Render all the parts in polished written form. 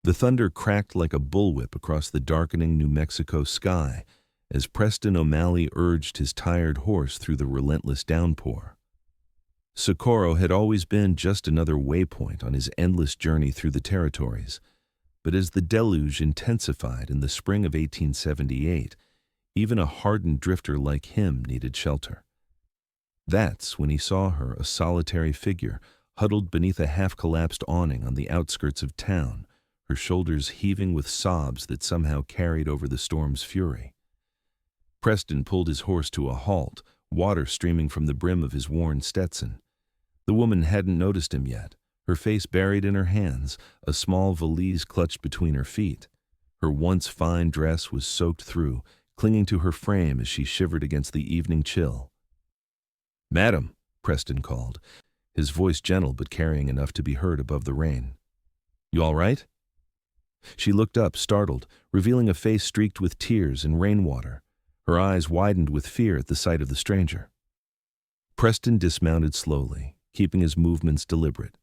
The thunder cracked like a bullwhip across the darkening New Mexico sky as Preston O'Malley urged his tired horse through the relentless downpour. Socorro had always been just another waypoint on his endless journey through the territories, but as the deluge intensified in the spring of 1878, even a hardened drifter like him needed shelter. That's when he saw her, a solitary figure, huddled beneath a half-collapsed awning on the outskirts of town, her shoulders heaving with sobs that somehow carried over the storm's fury. Preston pulled his horse to a halt, water streaming from the brim of his worn Stetson. The woman hadn't noticed him yet, her face buried in her hands, a small valise clutched between her feet. Her once fine dress was soaked through, clinging to her frame as she shivered against the evening chill. "Madam," Preston called, his voice gentle but carrying enough to be heard above the rain. "You all right?" She looked up, startled, revealing a face streaked with tears and rainwater. Her eyes widened with fear at the sight of the stranger. Preston dismounted slowly, keeping his movements deliberate.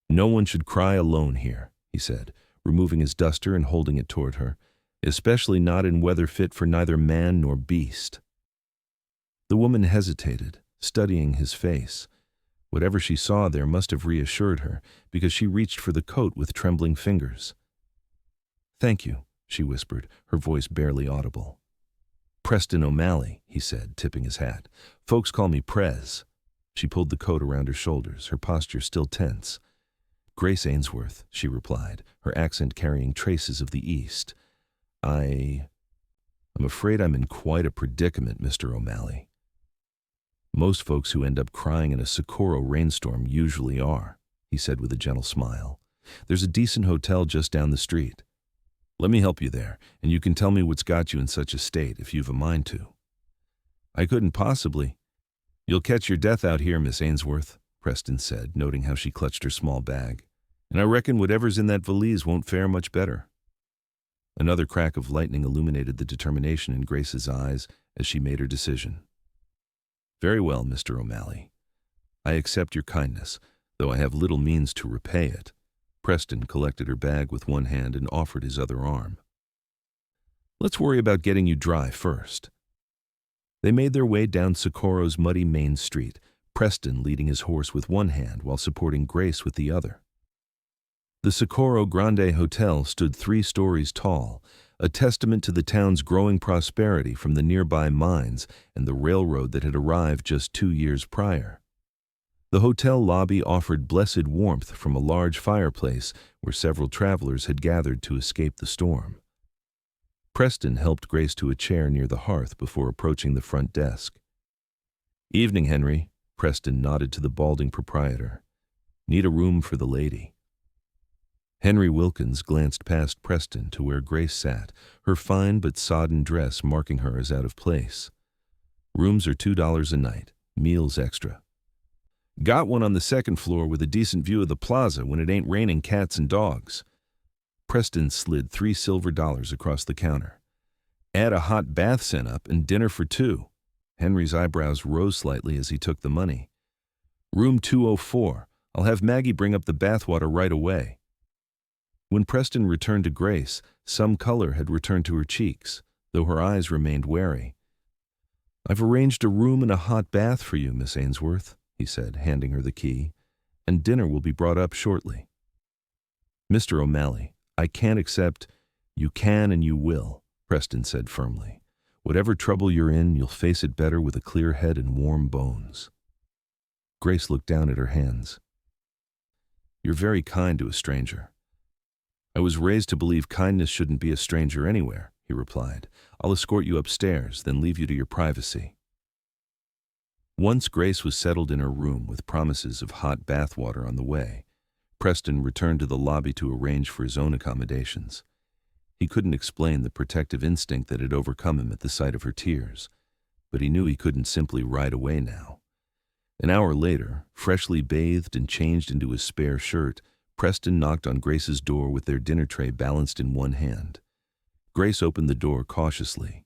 "No one should cry alone here," he said, removing his duster and holding it toward her, "especially not in weather fit for neither man nor beast." The woman hesitated, studying his face. Whatever she saw there must have reassured her, because she reached for the coat with trembling fingers. "Thank you," she whispered, her voice barely audible. "Preston O'Malley," he said, tipping his hat. "Folks call me Prez." She pulled the coat around her shoulders, her posture still tense. "Grace Ainsworth," she replied, her accent carrying traces of the East. I'm afraid I'm in quite a predicament, Mr. O'Malley." "Most folks who end up crying in a Socorro rainstorm usually are," he said with a gentle smile. "There's a decent hotel just down the street. Let me help you there, and you can tell me what's got you in such a state if you've a mind to." "I couldn't possibly." "You'll catch your death out here, Miss Ainsworth," Preston said, noting how she clutched her small bag. "And I reckon whatever's in that valise won't fare much better." Another crack of lightning illuminated the determination in Grace's eyes as she made her decision. "Very well, Mr. O'Malley. I accept your kindness, though I have little means to repay it." Preston collected her bag with one hand and offered his other arm. "Let's worry about getting you dry first." They made their way down Socorro's muddy main street, Preston leading his horse with one hand while supporting Grace with the other. The Socorro Grande Hotel stood 3 stories tall, a testament to the town's growing prosperity from the nearby mines and the railroad that had arrived just 2 years prior. The hotel lobby offered blessed warmth from a large fireplace where several travelers had gathered to escape the storm. Preston helped Grace to a chair near the hearth before approaching the front desk. "Evening, Henry," Preston nodded to the balding proprietor. "Need a room for the lady." Henry Wilkins glanced past Preston to where Grace sat, her fine but sodden dress marking her as out of place. "Rooms are $2 a night, meals extra. Got one on the 2nd floor with a decent view of the plaza when it ain't raining cats and dogs." Preston slid $3 silver across the counter. "Add a hot bath sent up and dinner for 2. Henry's eyebrows rose slightly as he took the money. "Room 204. I'll have Maggie bring up the bathwater right away." When Preston returned to Grace, some color had returned to her cheeks, though her eyes remained wary. "I've arranged a room and a hot bath for you, Miss Ainsworth," he said, handing her the key, "and dinner will be brought up shortly." "Mr. O'Malley, I can't accept—" "You can and you will," Preston said firmly. "Whatever trouble you're in, you'll face it better with a clear head and warm bones." Grace looked down at her hands. "You're very kind to a stranger." "I was raised to believe kindness shouldn't be a stranger anywhere," he replied. "I'll escort you upstairs, then leave you to your privacy." Once Grace was settled in her room with promises of hot bath water on the way, Preston returned to the lobby to arrange for his own accommodations. He couldn't explain the protective instinct that had overcome him at the sight of her tears, but he knew he couldn't simply ride away now. An hour later, freshly bathed and changed into his spare shirt, Preston knocked on Grace's door with their dinner tray balanced in one hand. Grace opened the door cautiously.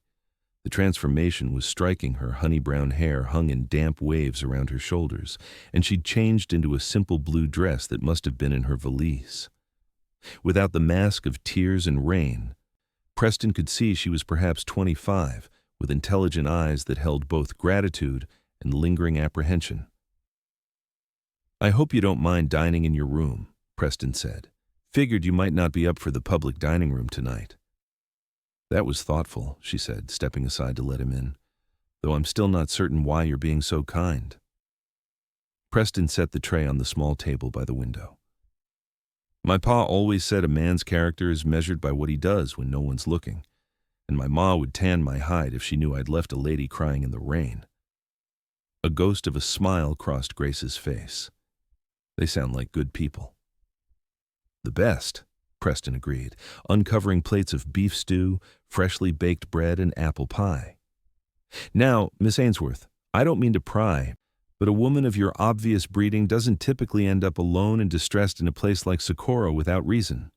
The transformation was striking. Her honey-brown hair hung in damp waves around her shoulders, and she'd changed into a simple blue dress that must have been in her valise. Without the mask of tears and rain, Preston could see she was perhaps 25, with intelligent eyes that held both gratitude and lingering apprehension. "I hope you don't mind dining in your room," Preston said. "Figured you might not be up for the public dining room tonight." "That was thoughtful," she said, stepping aside to let him in, "though I'm still not certain why you're being so kind." Preston set the tray on the small table by the window. "My pa always said a man's character is measured by what he does when no one's looking, and my ma would tan my hide if she knew I'd left a lady crying in the rain." A ghost of a smile crossed Grace's face. "They sound like good people." "The best," Preston agreed, uncovering plates of beef stew, freshly baked bread, and apple pie. "Now, Miss Ainsworth, I don't mean to pry, but a woman of your obvious breeding doesn't typically end up alone and distressed in a place like Socorro without reason."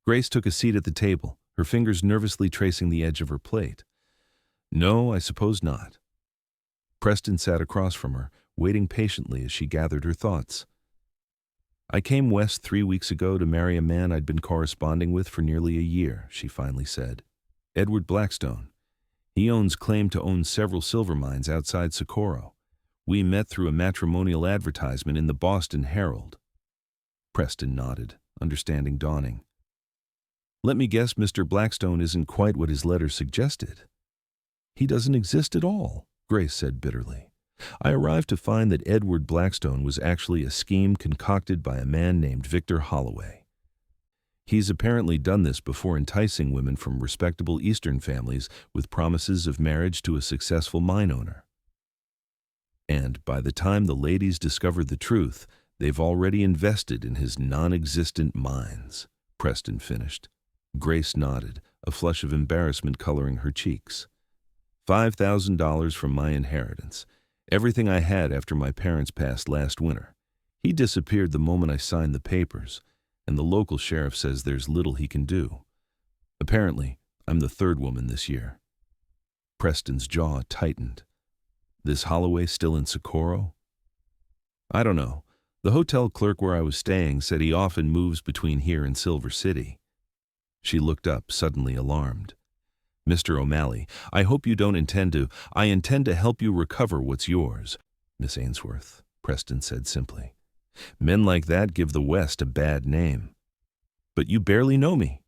Grace took a seat at the table, her fingers nervously tracing the edge of her plate. "No, I suppose not." Preston sat across from her, waiting patiently as she gathered her thoughts. "I came west 3 weeks ago to marry a man I'd been corresponding with for nearly a year," she finally said. "Edward Blackstone. He owns claim to own several silver mines outside Socorro. We met through a matrimonial advertisement in the Boston Herald." Preston nodded, understanding dawning. "Let me guess Mr. Blackstone isn't quite what his letter suggested." "He doesn't exist at all," Grace said bitterly. "I arrived to find that Edward Blackstone was actually a scheme concocted by a man named Victor Holloway. He's apparently done this before, enticing women from respectable Eastern families with promises of marriage to a successful mine owner. And by the time the ladies discovered the truth, they've already invested in his non-existent mines," Preston finished. Grace nodded, a flush of embarrassment coloring her cheeks. $5,000 from my inheritance, everything I had after my parents passed last winter. He disappeared the moment I signed the papers, and the local sheriff says there's little he can do. Apparently, I'm the third woman this year." Preston's jaw tightened. "This Holloway still in Socorro?" "I don't know. The hotel clerk where I was staying said he often moves between here and Silver City." She looked up, suddenly alarmed. "Mr. O'Malley, I hope you don't intend to—" "I intend to help you recover what's yours, Miss Ainsworth," Preston said simply. "Men like that give the West a bad name." "But you barely know me."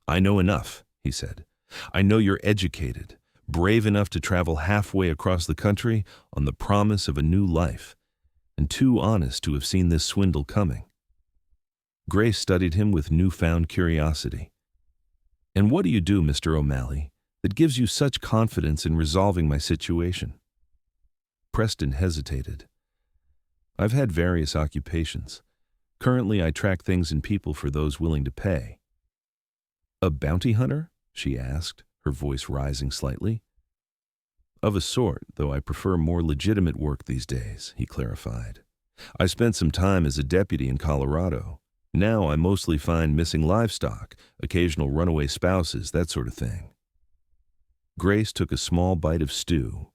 "I know enough," he said. "I know you're educated, brave enough to travel halfway across the country on the promise of a new life, and too honest to have seen this swindle coming." Grace studied him with newfound curiosity. "And what do you do, Mr. O'Malley, that gives you such confidence in resolving my situation?" Preston hesitated. "I've had various occupations. Currently, I track things and people for those willing to pay." "A bounty hunter?" she asked, her voice rising slightly. "Of a sort, though I prefer more legitimate work these days," he clarified. "I spent some time as a deputy in Colorado. Now I mostly find missing livestock, occasional runaway spouses, that sort of thing." Grace took a small bite of stew,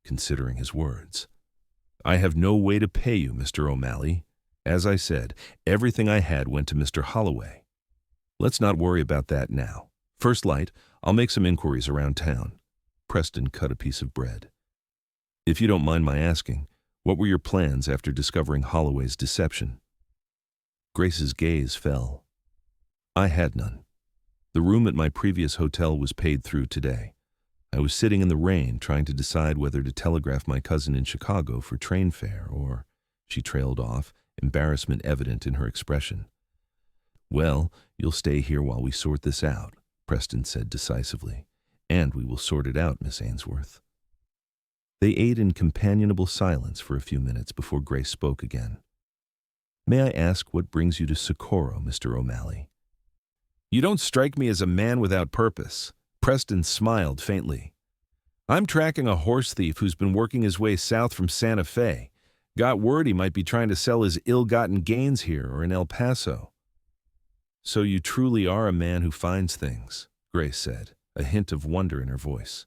considering his words. "I have no way to pay you, Mr. O'Malley. As I said, everything I had went to Mr. Holloway. Let's not worry about that now. First light, I'll make some inquiries around town." Preston cut a piece of bread. "If you don't mind my asking, what were your plans after discovering Holloway's deception?" Grace's gaze fell. "I had none. The room at my previous hotel was paid through today. I was sitting in the rain trying to decide whether to telegraph my cousin in Chicago for train fare or—" She trailed off, embarrassment evident in her expression. "Well, you'll stay here while we sort this out," Preston said decisively. "And we will sort it out, Miss Ainsworth." They ate in companionable silence for a few minutes before Grace spoke again. "May I ask what brings you to Socorro, Mr. O'Malley?" "You don't strike me as a man without purpose." Preston smiled faintly. "I'm tracking a horse thief who's been working his way south from Santa Fe. Got word he might be trying to sell his ill-gotten gains here or in El Paso." "So you truly are a man who finds things," Grace said, a hint of wonder in her voice.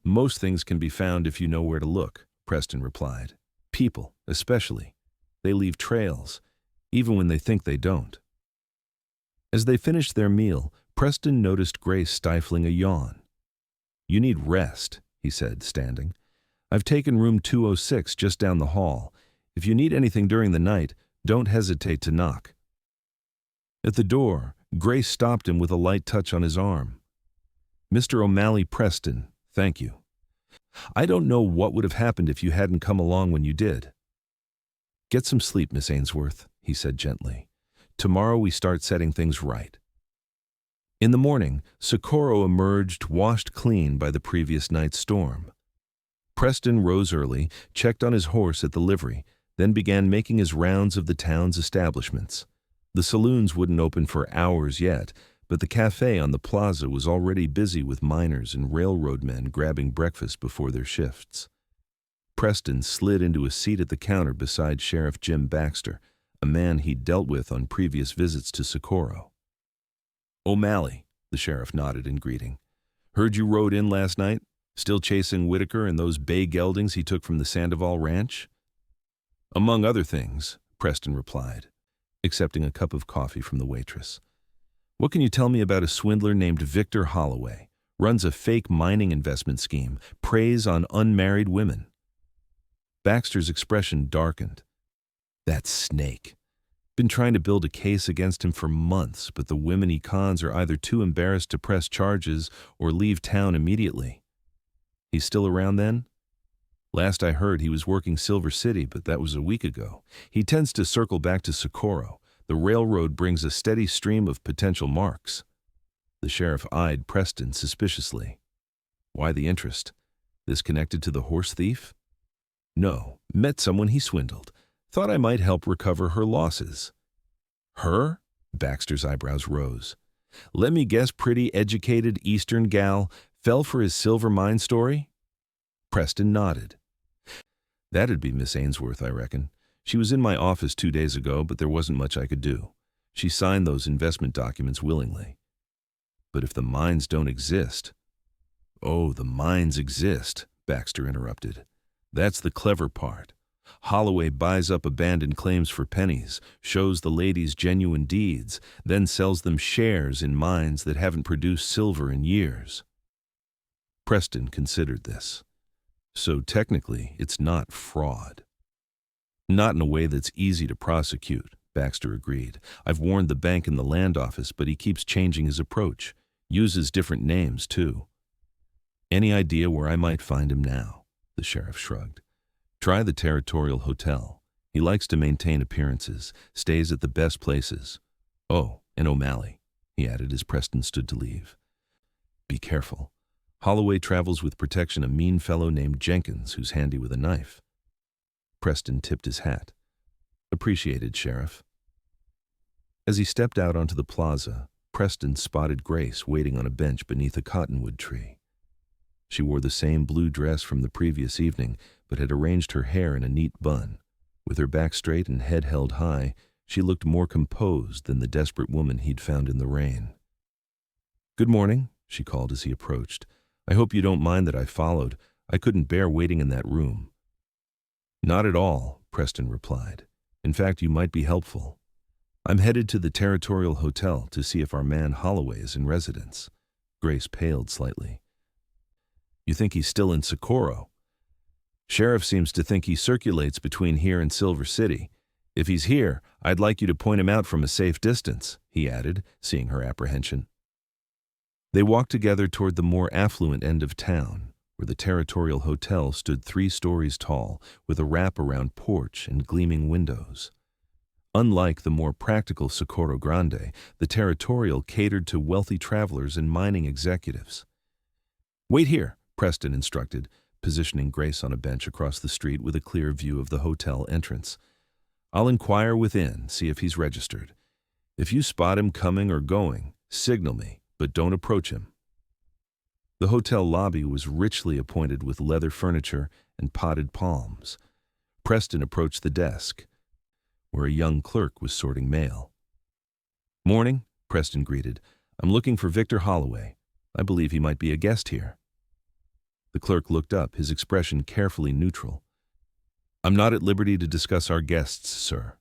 "Most things can be found if you know where to look," Preston replied. "People, especially. They leave trails, even when they think they don't." As they finished their meal, Preston noticed Grace stifling a yawn. "You need rest," he said, standing. "I've taken room 206 just down the hall. If you need anything during the night, don't hesitate to knock." At the door, Grace stopped him with a light touch on his arm. "Mr. O'Malley Preston, thank you. I don't know what would have happened if you hadn't come along when you did." "Get some sleep, Miss Ainsworth," he said gently. "Tomorrow we start setting things right." In the morning, Socorro emerged washed clean by the previous night's storm. Preston rose early, checked on his horse at the livery, then began making his rounds of the town's establishments. The saloons wouldn't open for hours yet, but the cafe on the plaza was already busy with miners and railroad men grabbing breakfast before their shifts. Preston slid into a seat at the counter beside Sheriff Jim Baxter, a man he'd dealt with on previous visits to Socorro. "O'Malley," the sheriff nodded in greeting. "Heard you rode in last night? Still chasing Whitaker and those bay geldings he took from the Sandoval ranch?" "Among other things," Preston replied, accepting a cup of coffee from the waitress. "What can you tell me about a swindler named Victor Holloway? Runs a fake mining investment scheme, preys on unmarried women." Baxter's expression darkened. "That snake. Been trying to build a case against him for months, but the women he cons are either too embarrassed to press charges or leave town immediately. He's still around then? Last I heard he was working Silver City, but that was a week ago. He tends to circle back to Socorro. The railroad brings a steady stream of potential marks." The sheriff eyed Preston suspiciously. "Why the interest? This connected to the horse thief?" "No, met someone he swindled. Thought I might help recover her losses." "Her?" Baxter's eyebrows rose. "Let me guess, pretty educated Eastern gal fell for his silver mine story?" Preston nodded. "That'd be Miss Ainsworth, I reckon. She was in my office 2 days ago, but there wasn't much I could do. She signed those investment documents willingly." "But if the mines don't exist—" "Oh, the mines exist," Baxter interrupted. "That's the clever part. Holloway buys up abandoned claims for pennies, shows the ladies genuine deeds, then sells them shares in mines that haven't produced silver in years." Preston considered this. "So technically, it's not fraud." "Not in a way that's easy to prosecute," Baxter agreed. "I've warned the bank and the land office, but he keeps changing his approach. Uses different names, too." "Any idea where I might find him now?" The sheriff shrugged. "Try the Territorial Hotel. He likes to maintain appearances, stays at the best places. Oh, and O'Malley," he added as Preston stood to leave. "Be careful. Holloway travels with protection a mean fellow named Jenkins who's handy with a knife." Preston tipped his hat. "Appreciated, Sheriff." As he stepped out onto the plaza, Preston spotted Grace waiting on a bench beneath a cottonwood tree. She wore the same blue dress from the previous evening, but had arranged her hair in a neat bun. With her back straight and head held high, she looked more composed than the desperate woman he'd found in the rain. "Good morning," she called as he approached. "I hope you don't mind that I followed. I couldn't bear waiting in that room." "Not at all," Preston replied. "In fact, you might be helpful. I'm headed to the Territorial Hotel to see if our man Holloway is in residence." Grace paled slightly. "You think he's still in Socorro?" "Sheriff seems to think he circulates between here and Silver City. If he's here, I'd like you to point him out from a safe distance," he added, seeing her apprehension. They walked together toward the more affluent end of town, where the Territorial Hotel stood 3 stories tall, with a wrap-around porch and gleaming windows. Unlike the more practical Socorro Grande, the Territorial catered to wealthy travelers and mining executives. "Wait here," Preston instructed, positioning Grace on a bench across the street with a clear view of the hotel entrance. "I'll inquire within, see if he's registered. If you spot him coming or going, signal me, but don't approach him." The hotel lobby was richly appointed with leather furniture and potted palms. Preston approached the desk, where a young clerk was sorting mail. "Morning," Preston greeted. "I'm looking for Victor Holloway. I believe he might be a guest here." The clerk looked up, his expression carefully neutral. "I'm not at liberty to discuss our guests, sir."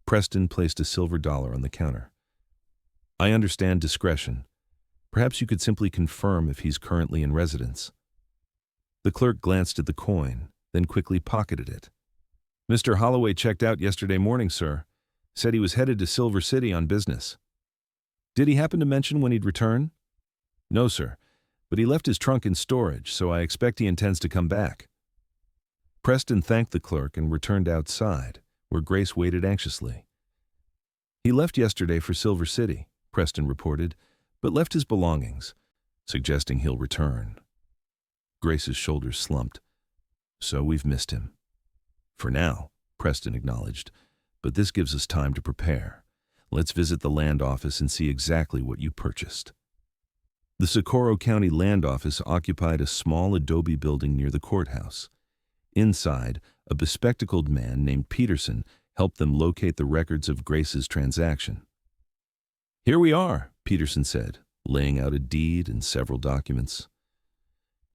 Preston placed a silver dollar on the counter. I understand discretion. Perhaps you could simply confirm if he's currently in residence. The clerk glanced at the coin, then quickly pocketed it. Mr. Holloway checked out yesterday morning, sir. Said he was headed to Silver City on business. Did he happen to mention when he'd return? No, sir, but he left his trunk in storage, so I expect he intends to come back. Preston thanked the clerk and returned outside, where Grace waited anxiously. He left yesterday for Silver City, Preston reported, but left his belongings, suggesting he'll return. Grace's shoulders slumped. So we've missed him. For now, Preston acknowledged, but this gives us time to prepare. Let's visit the land office and see exactly what you purchased. The Socorro County Land Office occupied a small adobe building near the courthouse. Inside, a bespectacled man named Peterson helped them locate the records of Grace's transaction. Here we are, Peterson said, laying out a deed and several documents.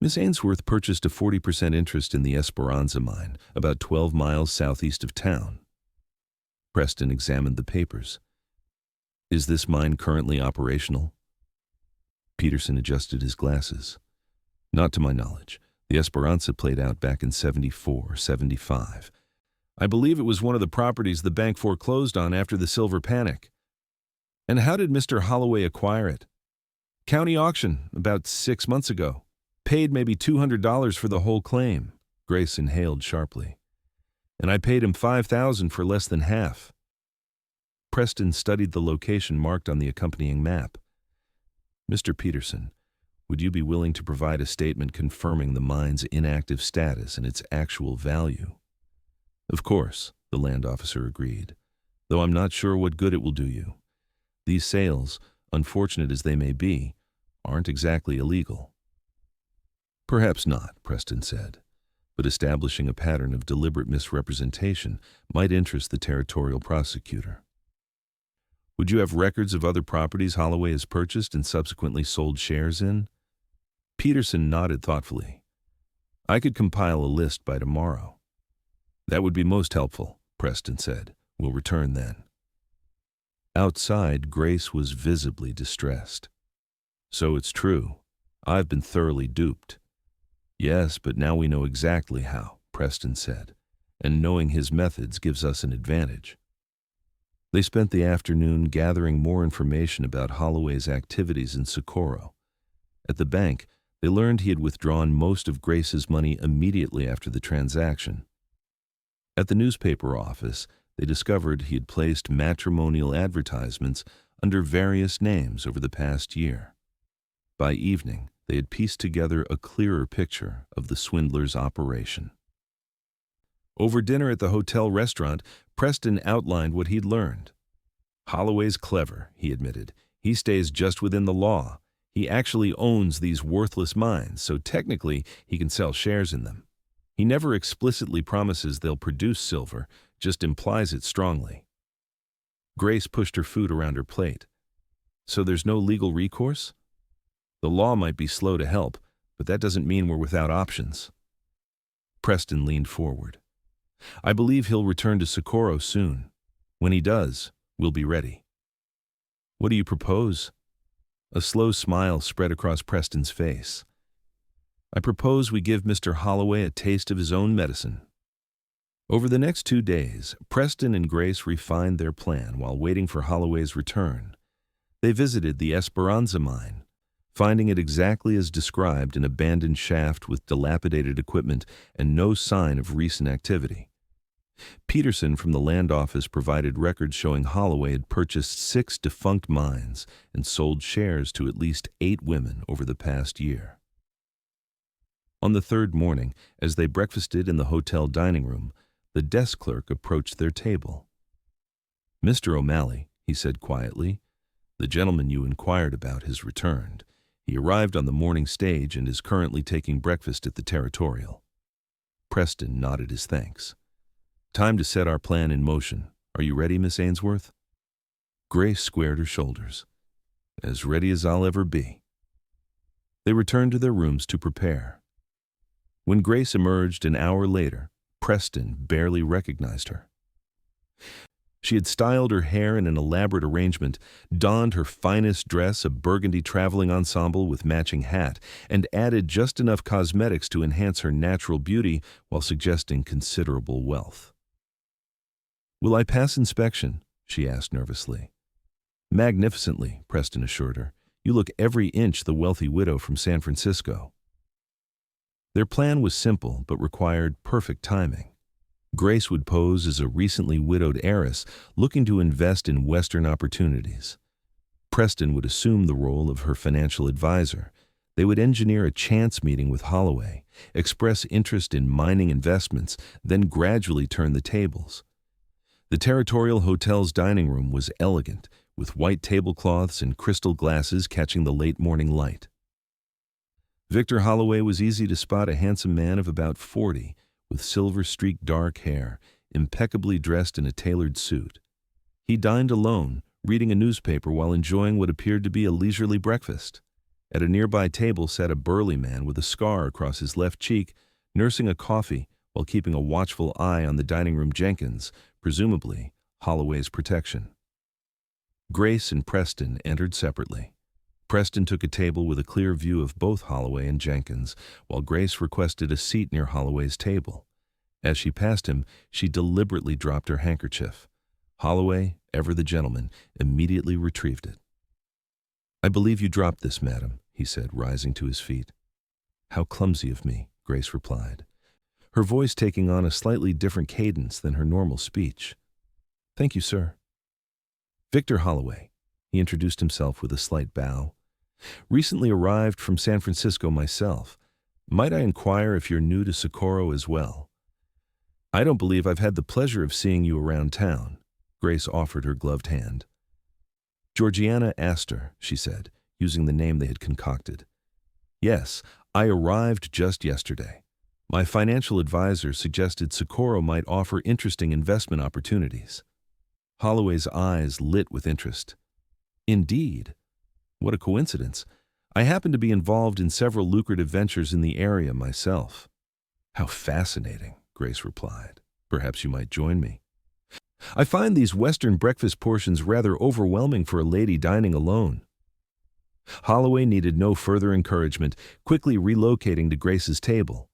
Miss Ainsworth purchased a 40% interest in the Esperanza mine, about 12 miles southeast of town. Preston examined the papers. Is this mine currently operational? Peterson adjusted his glasses. Not to my knowledge. The Esperanza played out back in 74, 75. I believe it was one of the properties the bank foreclosed on after the silver panic. And how did Mr. Holloway acquire it? County auction, about 6 months ago. Paid maybe $200 for the whole claim. Grace inhaled sharply. And I paid him $5,000 for less than half. Preston studied the location marked on the accompanying map. Mr. Peterson, would you be willing to provide a statement confirming the mine's inactive status and its actual value? Of course, the land officer agreed, though I'm not sure what good it will do you. These sales, unfortunate as they may be, aren't exactly illegal. Perhaps not, Preston said, but establishing a pattern of deliberate misrepresentation might interest the territorial prosecutor. Would you have records of other properties Holloway has purchased and subsequently sold shares in? Peterson nodded thoughtfully. I could compile a list by tomorrow. That would be most helpful, Preston said. We'll return then. Outside, Grace was visibly distressed. So it's true. I've been thoroughly duped. Yes, but now we know exactly how, Preston said, and knowing his methods gives us an advantage. They spent the afternoon gathering more information about Holloway's activities in Socorro. At the bank, they learned he had withdrawn most of Grace's money immediately after the transaction. At the newspaper office, they discovered he had placed matrimonial advertisements under various names over the past year. By evening, they had pieced together a clearer picture of the swindler's operation. Over dinner at the hotel restaurant, Preston outlined what he'd learned. Holloway's clever, he admitted. He stays just within the law. He actually owns these worthless mines, so technically he can sell shares in them. He never explicitly promises they'll produce silver, just implies it strongly. Grace pushed her food around her plate. So there's no legal recourse? The law might be slow to help, but that doesn't mean we're without options. Preston leaned forward. I believe he'll return to Socorro soon. When he does, we'll be ready. What do you propose? A slow smile spread across Preston's face. I propose we give Mr. Holloway a taste of his own medicine. Over the next 2 days, Preston and Grace refined their plan while waiting for Holloway's return. They visited the Esperanza mine, finding it exactly as described, an abandoned shaft with dilapidated equipment and no sign of recent activity. Peterson from the land office provided records showing Holloway had purchased 6 defunct mines and sold shares to at least 8 women over the past year. On the 3rd morning, as they breakfasted in the hotel dining room, the desk clerk approached their table. Mr. O'Malley, he said quietly, the gentleman you inquired about has returned. He arrived on the morning stage and is currently taking breakfast at the Territorial. Preston nodded his thanks. Time to set our plan in motion. Are you ready, Miss Ainsworth? Grace squared her shoulders. As ready as I'll ever be. They returned to their rooms to prepare. When Grace emerged an hour later, Preston barely recognized her. She had styled her hair in an elaborate arrangement, donned her finest dress, a burgundy traveling ensemble with matching hat, and added just enough cosmetics to enhance her natural beauty while suggesting considerable wealth. "Will I pass inspection?" she asked nervously. "Magnificently," Preston assured her. "You look every inch the wealthy widow from San Francisco." Their plan was simple but required perfect timing. Grace would pose as a recently widowed heiress looking to invest in Western opportunities. Preston would assume the role of her financial advisor. They would engineer a chance meeting with Holloway, express interest in mining investments, then gradually turn the tables. The Territorial Hotel's dining room was elegant, with white tablecloths and crystal glasses catching the late morning light. Victor Holloway was easy to spot, a handsome man of about 40, with silver-streaked dark hair, impeccably dressed in a tailored suit. He dined alone, reading a newspaper while enjoying what appeared to be a leisurely breakfast. At a nearby table sat a burly man with a scar across his left cheek, nursing a coffee while keeping a watchful eye on the dining room Jenkins, presumably Holloway's protection. Grace and Preston entered separately. Preston took a table with a clear view of both Holloway and Jenkins, while Grace requested a seat near Holloway's table. As she passed him, she deliberately dropped her handkerchief. Holloway, ever the gentleman, immediately retrieved it. "I believe you dropped this, madam," he said, rising to his feet. "How clumsy of me," Grace replied, her voice taking on a slightly different cadence than her normal speech. "Thank you, sir." "Victor Holloway," he introduced himself with a slight bow. "Recently arrived from San Francisco myself. Might I inquire if you're new to Socorro as well? I don't believe I've had the pleasure of seeing you around town." Grace offered her gloved hand. "Georgiana Astor," she said, using the name they had concocted. "Yes, I arrived just yesterday. My financial advisor suggested Socorro might offer interesting investment opportunities." Holloway's eyes lit with interest. "Indeed. What a coincidence. I happen to be involved in several lucrative ventures in the area myself." "How fascinating," Grace replied. "Perhaps you might join me. I find these Western breakfast portions rather overwhelming for a lady dining alone." Holloway needed no further encouragement, quickly relocating to Grace's table.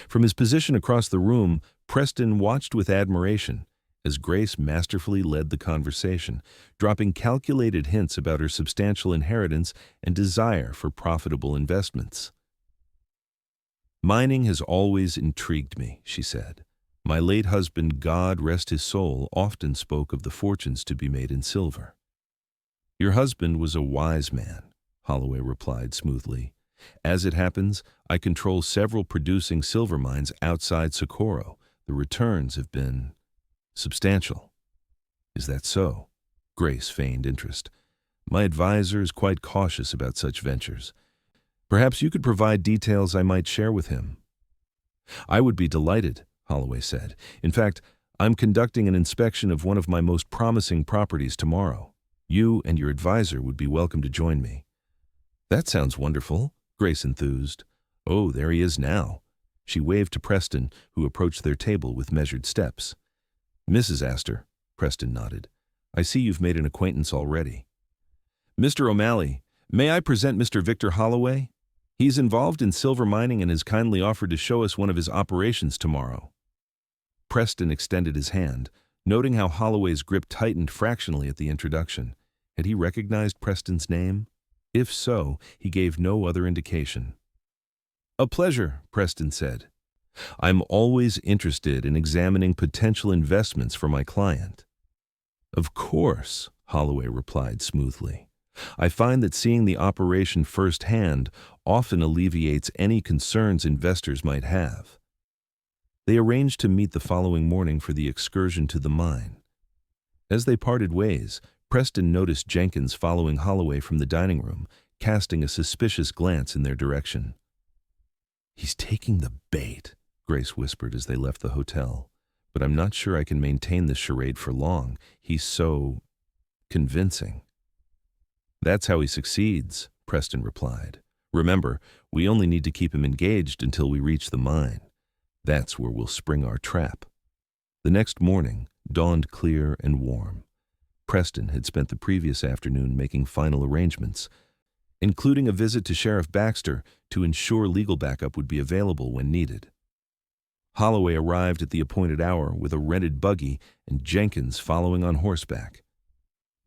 From his position across the room, Preston watched with admiration as Grace masterfully led the conversation, dropping calculated hints about her substantial inheritance and desire for profitable investments. "Mining has always intrigued me," she said. "My late husband, God rest his soul, often spoke of the fortunes to be made in silver." "Your husband was a wise man," Holloway replied smoothly. "As it happens, I control several producing silver mines outside Socorro. The returns have been substantial." "Is that so?" Grace feigned interest. "My advisor is quite cautious about such ventures. Perhaps you could provide details I might share with him." "I would be delighted," Holloway said. "In fact, I'm conducting an inspection of one of my most promising properties tomorrow. You and your advisor would be welcome to join me." "That sounds wonderful," Grace enthused. "Oh, there he is now." She waved to Preston, who approached their table with measured steps. "Mrs. Astor," Preston nodded. "I see you've made an acquaintance already. Mr. O'Malley, may I present Mr. Victor Holloway? He's involved in silver mining and has kindly offered to show us one of his operations tomorrow." Preston extended his hand, noting how Holloway's grip tightened fractionally at the introduction. Had he recognized Preston's name? If so, he gave no other indication. "A pleasure," Preston said. "I'm always interested in examining potential investments for my client." "Of course," Holloway replied smoothly. "I find that seeing the operation firsthand often alleviates any concerns investors might have." They arranged to meet the following morning for the excursion to the mine. As they parted ways, Preston noticed Jenkins following Holloway from the dining room, casting a suspicious glance in their direction. "He's taking the bait," Grace whispered as they left the hotel. "But I'm not sure I can maintain this charade for long. He's so convincing." "That's how he succeeds," Preston replied. "Remember, we only need to keep him engaged until we reach the mine. That's where we'll spring our trap." The next morning, dawned clear and warm. Preston had spent the previous afternoon making final arrangements, including a visit to Sheriff Baxter to ensure legal backup would be available when needed. Holloway arrived at the appointed hour with a rented buggy and Jenkins following on horseback.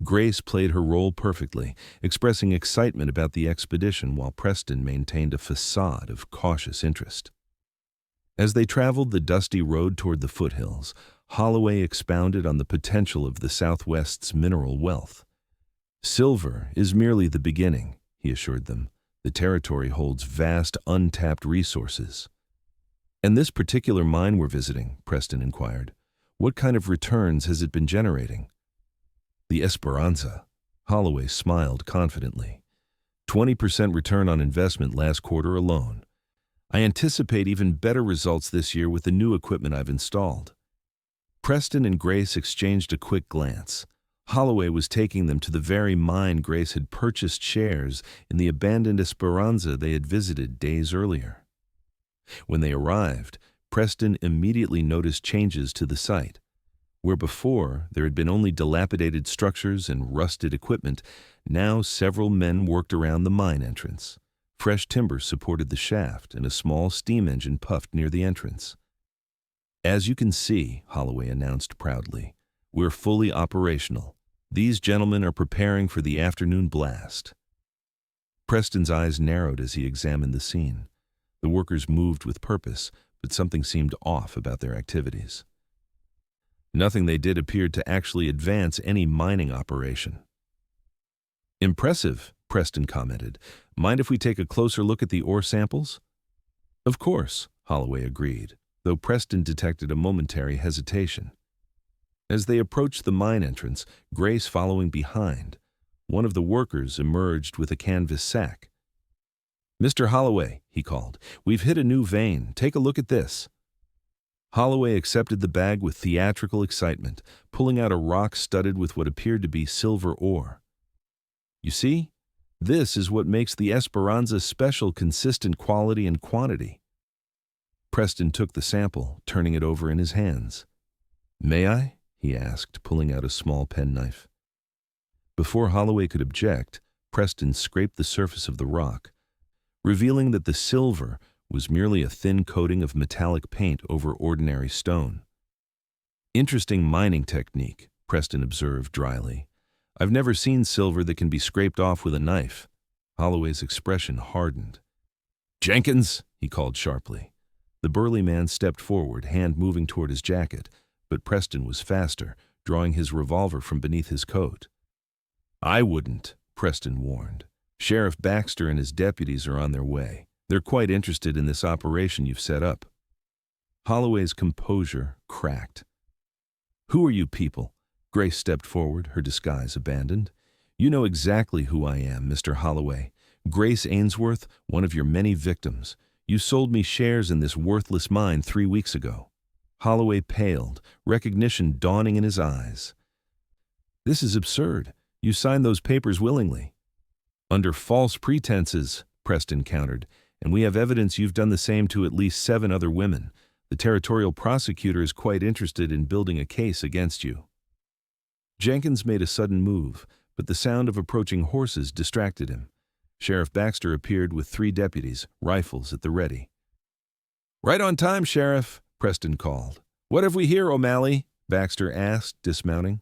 Grace played her role perfectly, expressing excitement about the expedition while Preston maintained a facade of cautious interest. As they traveled the dusty road toward the foothills, Holloway expounded on the potential of the Southwest's mineral wealth. "Silver is merely the beginning," he assured them. "The territory holds vast, untapped resources." "And this particular mine we're visiting," Preston inquired, "what kind of returns has it been generating?" "The Esperanza." Holloway smiled confidently. 20% return on investment last quarter alone. I anticipate even better results this year with the new equipment I've installed." Preston and Grace exchanged a quick glance. Holloway was taking them to the very mine Grace had purchased shares in the abandoned Esperanza they had visited days earlier. When they arrived, Preston immediately noticed changes to the site. Where before there had been only dilapidated structures and rusted equipment, now several men worked around the mine entrance. Fresh timber supported the shaft, and a small steam engine puffed near the entrance. "As you can see," Holloway announced proudly, "we're fully operational. These gentlemen are preparing for the afternoon blast." Preston's eyes narrowed as he examined the scene. The workers moved with purpose, but something seemed off about their activities. Nothing they did appeared to actually advance any mining operation. "Impressive," Preston commented. "Mind if we take a closer look at the ore samples?" "Of course," Holloway agreed, though Preston detected a momentary hesitation. As they approached the mine entrance, Grace following behind, one of the workers emerged with a canvas sack. "Mr. Holloway," he called, "we've hit a new vein. Take a look at this." Holloway accepted the bag with theatrical excitement, pulling out a rock studded with what appeared to be silver ore. "You see? This is what makes the Esperanza special: consistent quality and quantity." Preston took the sample, turning it over in his hands. "May I?" he asked, pulling out a small penknife. Before Holloway could object, Preston scraped the surface of the rock, revealing that the silver was merely a thin coating of metallic paint over ordinary stone. "Interesting mining technique," Preston observed dryly. "I've never seen silver that can be scraped off with a knife." Holloway's expression hardened. "Jenkins," he called sharply. The burly man stepped forward, hand moving toward his jacket, but Preston was faster, drawing his revolver from beneath his coat. "I wouldn't," Preston warned. "Sheriff Baxter and his deputies are on their way. They're quite interested in this operation you've set up." Holloway's composure cracked. "Who are you people?" Grace stepped forward, her disguise abandoned. "You know exactly who I am, Mr. Holloway. Grace Ainsworth, one of your many victims. You sold me shares in this worthless mine 3 weeks ago." Holloway paled, recognition dawning in his eyes. "This is absurd. You signed those papers willingly." "Under false pretenses," Preston countered, "and we have evidence you've done the same to at least 7 other women. The territorial prosecutor is quite interested in building a case against you." Jenkins made a sudden move, but the sound of approaching horses distracted him. Sheriff Baxter appeared with 3 deputies, rifles at the ready. "Right on time, Sheriff," Preston called. "What have we here, O'Malley?" Baxter asked, dismounting.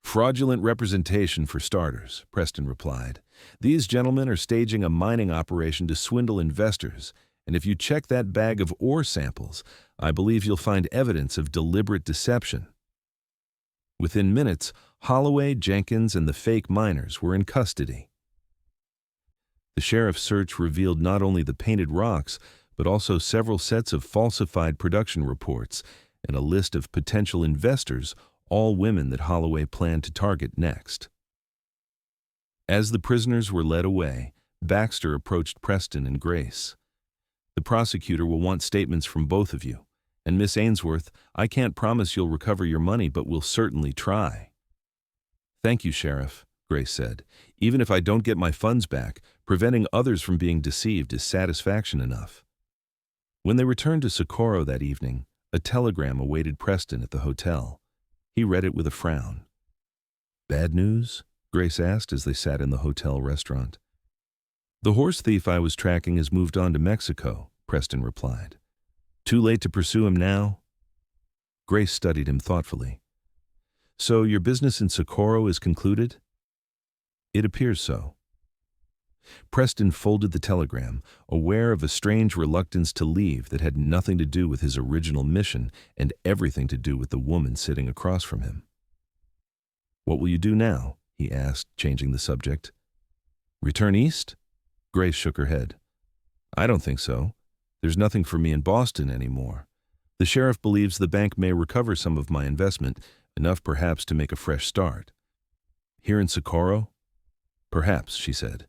"Fraudulent representation for starters," Preston replied. "These gentlemen are staging a mining operation to swindle investors, and if you check that bag of ore samples, I believe you'll find evidence of deliberate deception." Within minutes, Holloway, Jenkins, and the fake miners were in custody. The sheriff's search revealed not only the painted rocks, but also several sets of falsified production reports and a list of potential investors, all women that Holloway planned to target next. As the prisoners were led away, Baxter approached Preston and Grace. "The prosecutor will want statements from both of you. And Miss Ainsworth, I can't promise you'll recover your money, but we'll certainly try." "Thank you, Sheriff," Grace said. "Even if I don't get my funds back, preventing others from being deceived is satisfaction enough." When they returned to Socorro that evening, a telegram awaited Preston at the hotel. He read it with a frown. "Bad news?" Grace asked as they sat in the hotel restaurant. "The horse thief I was tracking has moved on to Mexico," Preston replied. "Too late to pursue him now?" Grace studied him thoughtfully. "So your business in Socorro is concluded?" "It appears so." Preston folded the telegram, aware of a strange reluctance to leave that had nothing to do with his original mission and everything to do with the woman sitting across from him. "What will you do now?" he asked, changing the subject. "Return east?" Grace shook her head. "I don't think so. There's nothing for me in Boston anymore. The sheriff believes the bank may recover some of my investment, enough perhaps to make a fresh start. Here in Socorro? Perhaps," she said.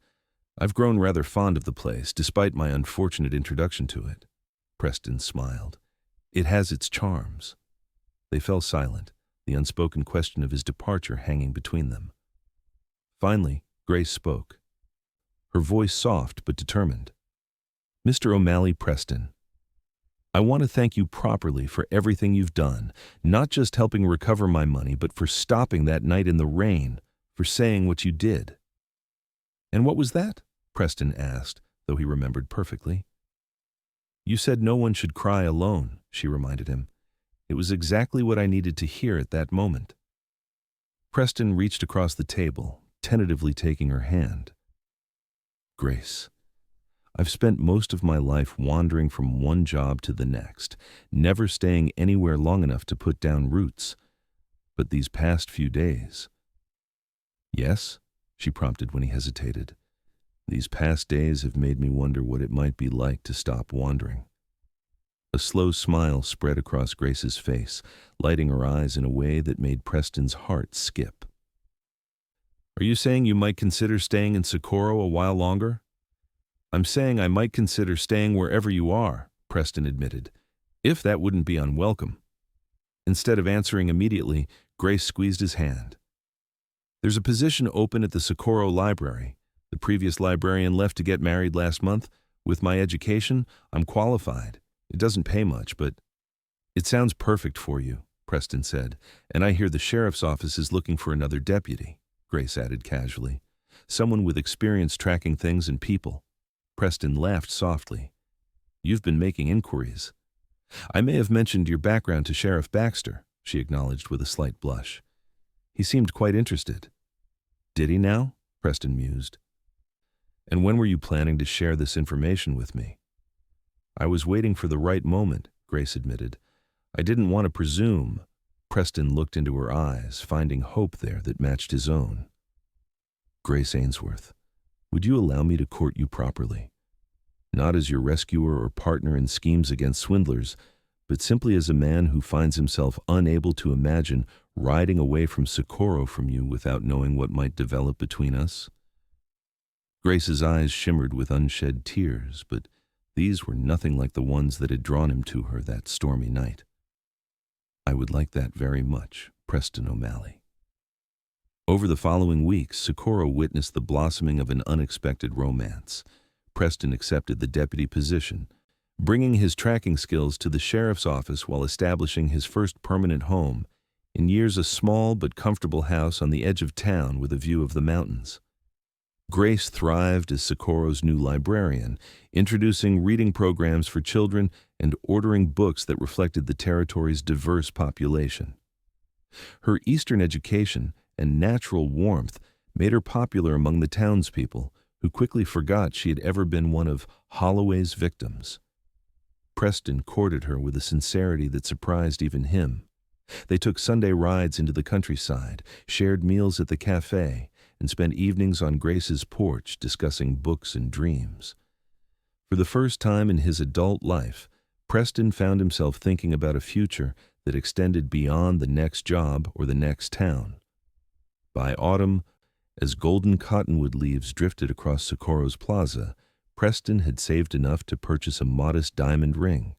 "I've grown rather fond of the place, despite my unfortunate introduction to it." Preston smiled. "It has its charms." They fell silent, the unspoken question of his departure hanging between them. Finally, Grace spoke, her voice soft but determined. "Mr. O'Malley Preston, I want to thank you properly for everything you've done, not just helping recover my money, but for stopping that night in the rain, for saying what you did." "And what was that?" Preston asked, though he remembered perfectly. "You said no one should cry alone," she reminded him. "It was exactly what I needed to hear at that moment." Preston reached across the table, tentatively taking her hand. "Grace, I've spent most of my life wandering from one job to the next, never staying anywhere long enough to put down roots. But these past few days—" "Yes?" she prompted when he hesitated. "These past days have made me wonder what it might be like to stop wandering." A slow smile spread across Grace's face, lighting her eyes in a way that made Preston's heart skip. "Are you saying you might consider staying in Socorro a while longer?" "I'm saying I might consider staying wherever you are," Preston admitted, "if that wouldn't be unwelcome." Instead of answering immediately, Grace squeezed his hand. "There's a position open at the Socorro Library. The previous librarian left to get married last month. With my education, I'm qualified. It doesn't pay much, but—" "It sounds perfect for you," Preston said, "and I hear the sheriff's office is looking for another deputy," Grace added casually. "Someone with experience tracking things and people." Preston laughed softly. "You've been making inquiries." "I may have mentioned your background to Sheriff Baxter," she acknowledged with a slight blush. "He seemed quite interested." "Did he now?" Preston mused. "And when were you planning to share this information with me?" "I was waiting for the right moment," Grace admitted. "I didn't want to presume." Preston looked into her eyes, finding hope there that matched his own. "Grace Ainsworth, would you allow me to court you properly? Not as your rescuer or partner in schemes against swindlers, but simply as a man who finds himself unable to imagine riding away from Socorro from you without knowing what might develop between us." Grace's eyes shimmered with unshed tears, but these were nothing like the ones that had drawn him to her that stormy night. "I would like that very much, Preston O'Malley." Over the following weeks, Socorro witnessed the blossoming of an unexpected romance. Preston accepted the deputy position, bringing his tracking skills to the sheriff's office while establishing his first permanent home in years, a small but comfortable house on the edge of town with a view of the mountains. Grace thrived as Socorro's new librarian, introducing reading programs for children and ordering books that reflected the territory's diverse population. Her Eastern education and natural warmth made her popular among the townspeople, who quickly forgot she had ever been one of Holloway's victims. Preston courted her with a sincerity that surprised even him. They took Sunday rides into the countryside, shared meals at the cafe, and spent evenings on Grace's porch discussing books and dreams. For the first time in his adult life, Preston found himself thinking about a future that extended beyond the next job or the next town. By autumn, as golden cottonwood leaves drifted across Socorro's plaza, Preston had saved enough to purchase a modest diamond ring.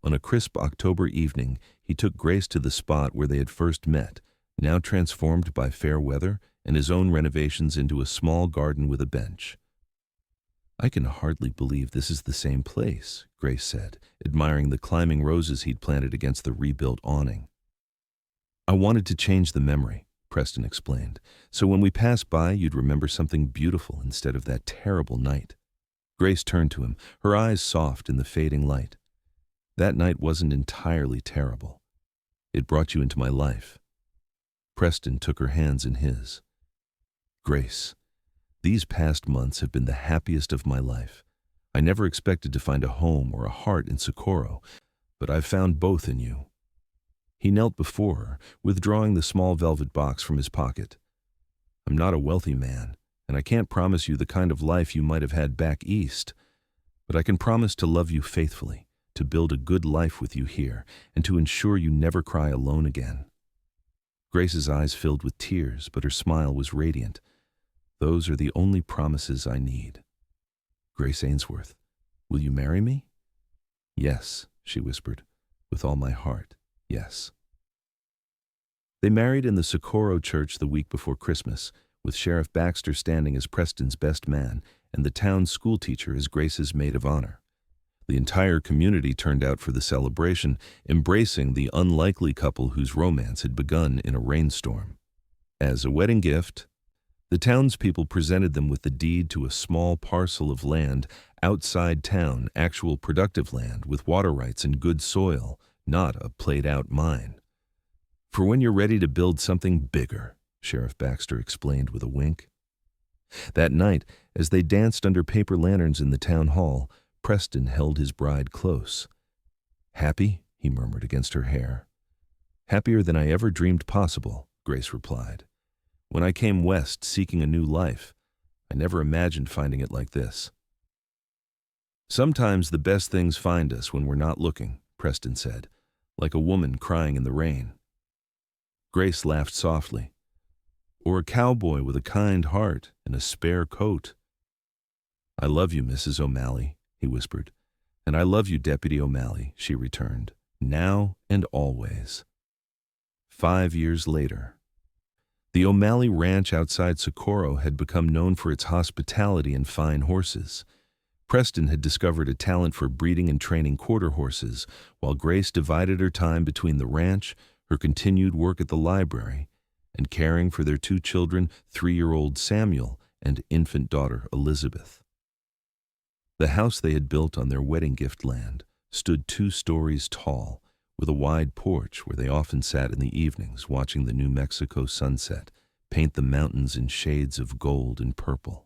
On a crisp October evening, he took Grace to the spot where they had first met, now transformed by fair weather and his own renovations into a small garden with a bench. "I can hardly believe this is the same place," Grace said, admiring the climbing roses he'd planted against the rebuilt awning. I wanted to change the memory, Preston explained, so when we passed by, you'd remember something beautiful instead of that terrible night. Grace turned to him, her eyes soft in the fading light. That night wasn't entirely terrible. It brought you into my life. Preston took her hands in his. Grace, these past months have been the happiest of my life. I never expected to find a home or a heart in Socorro, but I've found both in you. He knelt before her, withdrawing the small velvet box from his pocket. I'm not a wealthy man, and I can't promise you the kind of life you might have had back east, but I can promise to love you faithfully, to build a good life with you here, and to ensure you never cry alone again. Grace's eyes filled with tears, but her smile was radiant. Those are the only promises I need. Grace Ainsworth, will you marry me? Yes, she whispered, with all my heart, yes. They married in the Socorro church the week before Christmas, with Sheriff Baxter standing as Preston's best man and the town's schoolteacher as Grace's maid of honor. The entire community turned out for the celebration, embracing the unlikely couple whose romance had begun in a rainstorm. As a wedding gift, the townspeople presented them with the deed to a small parcel of land outside town, actual productive land with water rights and good soil, not a played-out mine. For when you're ready to build something bigger, Sheriff Baxter explained with a wink. That night, as they danced under paper lanterns in the town hall, Preston held his bride close. Happy, he murmured against her hair. Happier than I ever dreamed possible, Grace replied. When I came west seeking a new life, I never imagined finding it like this. Sometimes the best things find us when we're not looking, Preston said, like a woman crying in the rain. Grace laughed softly. Or a cowboy with a kind heart and a spare coat. I love you, Mrs. O'Malley, he whispered. And I love you, Deputy O'Malley, she returned, now and always. 5 years later. The O'Malley Ranch outside Socorro had become known for its hospitality and fine horses. Preston had discovered a talent for breeding and training quarter horses, while Grace divided her time between the ranch, her continued work at the library, and caring for their 2 children, 3-year-old Samuel and infant daughter Elizabeth. The house they had built on their wedding gift land stood 2 stories tall, with a wide porch where they often sat in the evenings watching the New Mexico sunset paint the mountains in shades of gold and purple.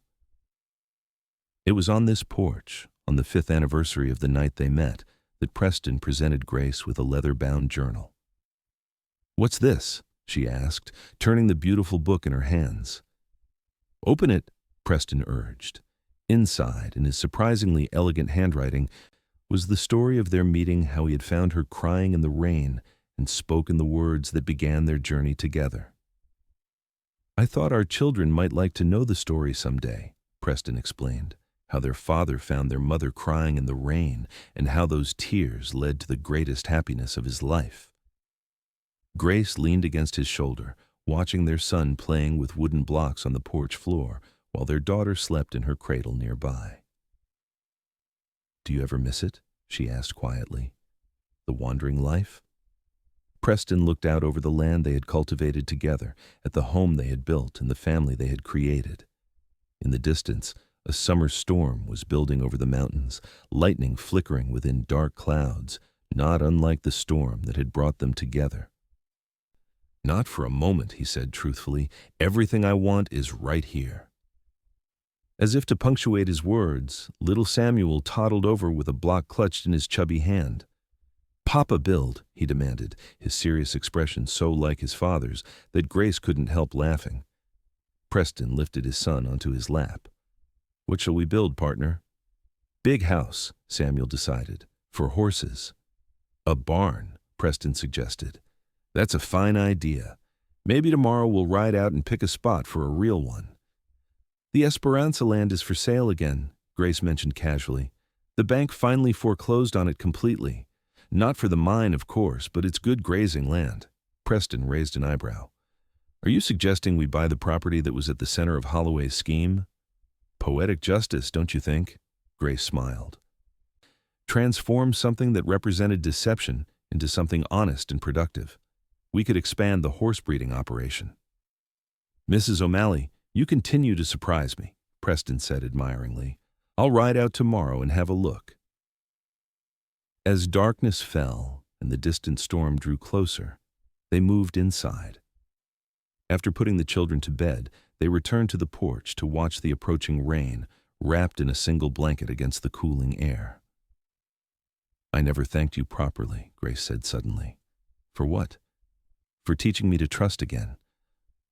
It was on this porch, on the 5th anniversary of the night they met, that Preston presented Grace with a leather-bound journal. "What's this?" she asked, turning the beautiful book in her hands. "Open it," Preston urged. Inside, in his surprisingly elegant handwriting, was the story of their meeting, how he had found her crying in the rain and spoken the words that began their journey together. "I thought our children might like to know the story someday," Preston explained, how their father found their mother crying in the rain and how those tears led to the greatest happiness of his life. Grace leaned against his shoulder, watching their son playing with wooden blocks on the porch floor while their daughter slept in her cradle nearby. "Do you ever miss it?" she asked quietly. "The wandering life?" Preston looked out over the land they had cultivated together, at the home they had built and the family they had created. In the distance, a summer storm was building over the mountains, lightning flickering within dark clouds, not unlike the storm that had brought them together. "Not for a moment," he said truthfully. "Everything I want is right here." As if to punctuate his words, little Samuel toddled over with a block clutched in his chubby hand. "Papa build," he demanded, his serious expression so like his father's that Grace couldn't help laughing. Preston lifted his son onto his lap. "What shall we build, partner?" "Big house," Samuel decided, "for horses." "A barn," Preston suggested. "That's a fine idea. Maybe tomorrow we'll ride out and pick a spot for a real one." "The Esperanza land is for sale again," Grace mentioned casually. "The bank finally foreclosed on it completely. Not for the mine, of course, but it's good grazing land." Preston raised an eyebrow. "Are you suggesting we buy the property that was at the center of Holloway's scheme?" "Poetic justice, don't you think?" Grace smiled. "Transform something that represented deception into something honest and productive." We could expand the horse breeding operation. Mrs. O'Malley, you continue to surprise me, Preston said admiringly. I'll ride out tomorrow and have a look. As darkness fell and the distant storm drew closer, they moved inside. After putting the children to bed, they returned to the porch to watch the approaching rain, wrapped in a single blanket against the cooling air. I never thanked you properly, Grace said suddenly. For what? For teaching me to trust again.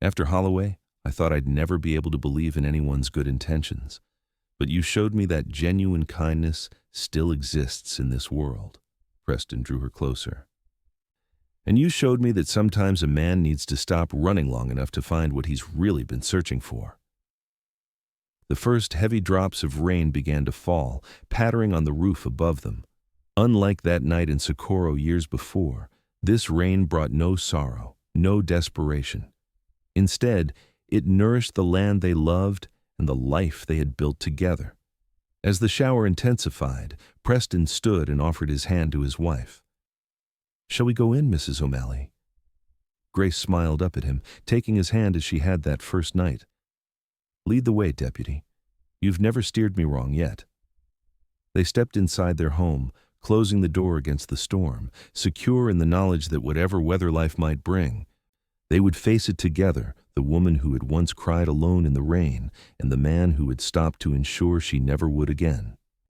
After Holloway, I thought I'd never be able to believe in anyone's good intentions. But you showed me that genuine kindness still exists in this world. Preston drew her closer. And you showed me that sometimes a man needs to stop running long enough to find what he's really been searching for. The first heavy drops of rain began to fall, pattering on the roof above them. Unlike that night in Socorro years before, this rain brought no sorrow, no desperation. Instead, it nourished the land they loved and the life they had built together. As the shower intensified, Preston stood and offered his hand to his wife. "Shall we go in, Mrs. O'Malley?" Grace smiled up at him, taking his hand as she had that first night. "Lead the way, Deputy. You've never steered me wrong yet." They stepped inside their home, closing the door against the storm, secure in the knowledge that whatever weather life might bring, they would face it together, the woman who had once cried alone in the rain and the man who had stopped to ensure she never would again.